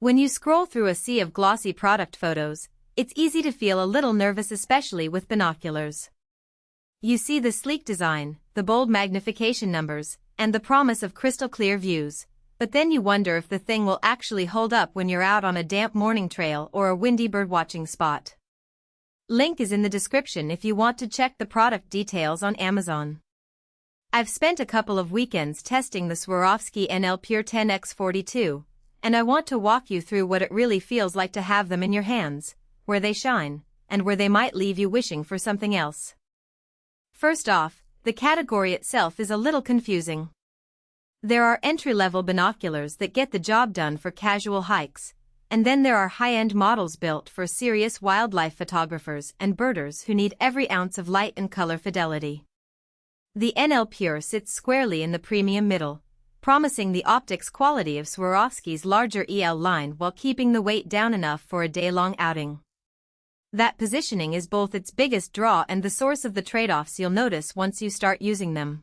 When you scroll through a sea of glossy product photos, it's easy to feel a little nervous, especially with binoculars. You see the sleek design, the bold magnification numbers, and the promise of crystal clear views, but then you wonder if the thing will actually hold up when you're out on a damp morning trail or a windy birdwatching spot. Link is in the description if you want to check the product details on Amazon. I've spent a couple of weekends testing the Swarovski NL Pure 10x42, and I want to walk you through what it really feels like to have them in your hands, where they shine, and where they might leave you wishing for something else. First off, the category itself is a little confusing. There are entry-level binoculars that get the job done for casual hikes, and then there are high-end models built for serious wildlife photographers and birders who need every ounce of light and color fidelity. The NL Pure sits squarely in the premium middle, promising the optics quality of Swarovski's larger EL line while keeping the weight down enough for a day-long outing. That positioning is both its biggest draw and the source of the trade-offs you'll notice once you start using them.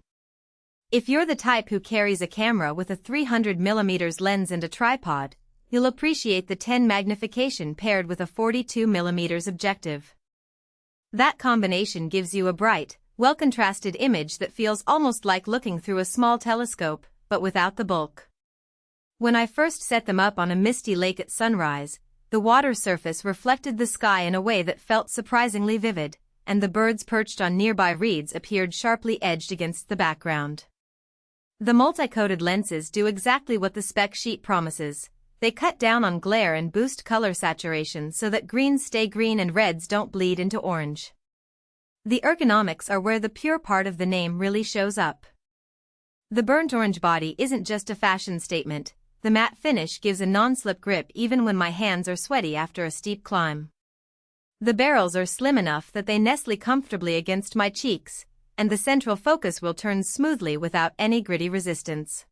If you're the type who carries a camera with a 300mm lens and a tripod, you'll appreciate the 10 magnification paired with a 42mm objective. That combination gives you a bright, well-contrasted image that feels almost like looking through a small telescope, but without the bulk. When I first set them up on a misty lake at sunrise, the water surface reflected the sky in a way that felt surprisingly vivid, and the birds perched on nearby reeds appeared sharply edged against the background. The multi-coated lenses do exactly what the spec sheet promises. They cut down on glare and boost color saturation so that greens stay green and reds don't bleed into orange. The ergonomics are where the pure part of the name really shows up. The burnt orange body isn't just a fashion statement. The matte finish gives a non-slip grip even when my hands are sweaty after a steep climb. The barrels are slim enough that they nestle comfortably against my cheeks, and the central focus will turn smoothly without any gritty resistance.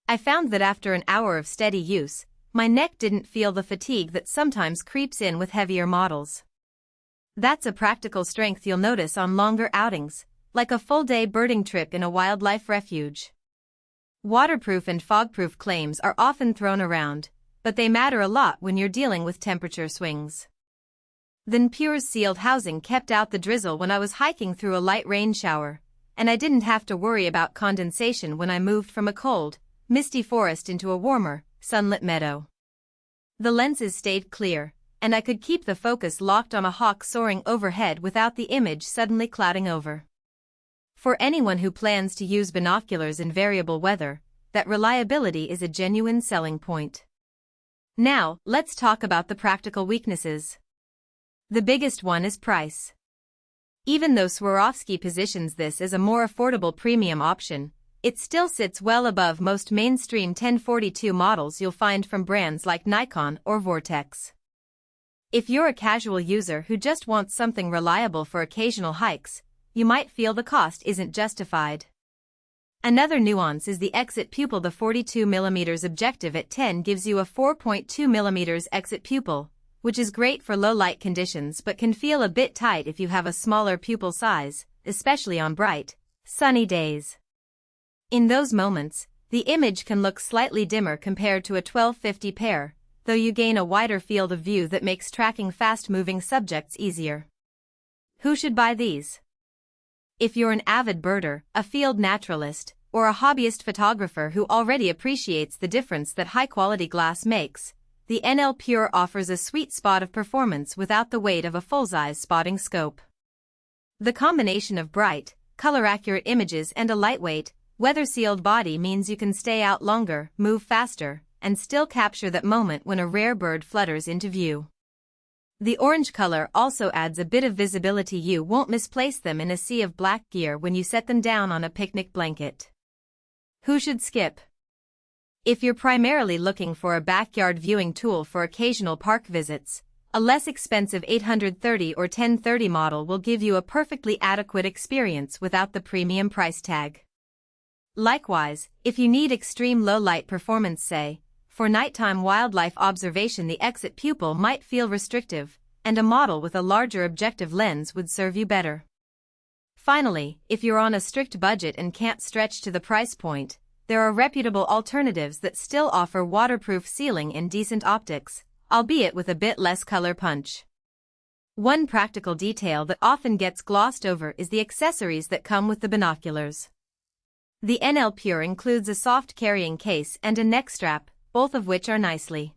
I found that after an hour of steady use, my neck didn't feel the fatigue that sometimes creeps in with heavier models. That's a practical strength you'll notice on longer outings, like a full-day birding trip in a wildlife refuge. Waterproof and fogproof claims are often thrown around, but they matter a lot when you're dealing with temperature swings. The Pure's sealed housing kept out the drizzle when I was hiking through a light rain shower, and I didn't have to worry about condensation when I moved from a cold, misty forest into a warmer, sunlit meadow. The lenses stayed clear, and I could keep the focus locked on a hawk soaring overhead without the image suddenly clouding over. For anyone who plans to use binoculars in variable weather, that reliability is a genuine selling point. Now, let's talk about the practical weaknesses. The biggest one is price. Even though Swarovski positions this as a more affordable premium option, it still sits well above most mainstream 1042 models you'll find from brands like Nikon or Vortex. If you're a casual user who just wants something reliable for occasional hikes, you might feel the cost isn't justified. Another nuance is the exit pupil. The 42mm objective at 10 gives you a 4.2mm exit pupil, which is great for low light conditions but can feel a bit tight if you have a smaller pupil size, especially on bright, sunny days. In those moments, the image can look slightly dimmer compared to a 1250 pair, though you gain a wider field of view that makes tracking fast-moving subjects easier. Who should buy these? If you're an avid birder, a field naturalist, or a hobbyist photographer who already appreciates the difference that high-quality glass makes, the NL Pure offers a sweet spot of performance without the weight of a full-size spotting scope. The combination of bright, color-accurate images and a lightweight, weather-sealed body means you can stay out longer, move faster, and still capture that moment when a rare bird flutters into view. The orange color also adds a bit of visibility. You won't misplace them in a sea of black gear when you set them down on a picnic blanket. Who should skip? If you're primarily looking for a backyard viewing tool for occasional park visits, a less expensive 830 or 1030 model will give you a perfectly adequate experience without the premium price tag. Likewise, if you need extreme low-light performance, say, for nighttime wildlife observation, the exit pupil might feel restrictive, and a model with a larger objective lens would serve you better. Finally, if you're on a strict budget and can't stretch to the price point, there are reputable alternatives that still offer waterproof sealing and decent optics, albeit with a bit less color punch. One practical detail that often gets glossed over is the accessories that come with the binoculars. The NL Pure includes a soft carrying case and a neck strap, both of which are nicely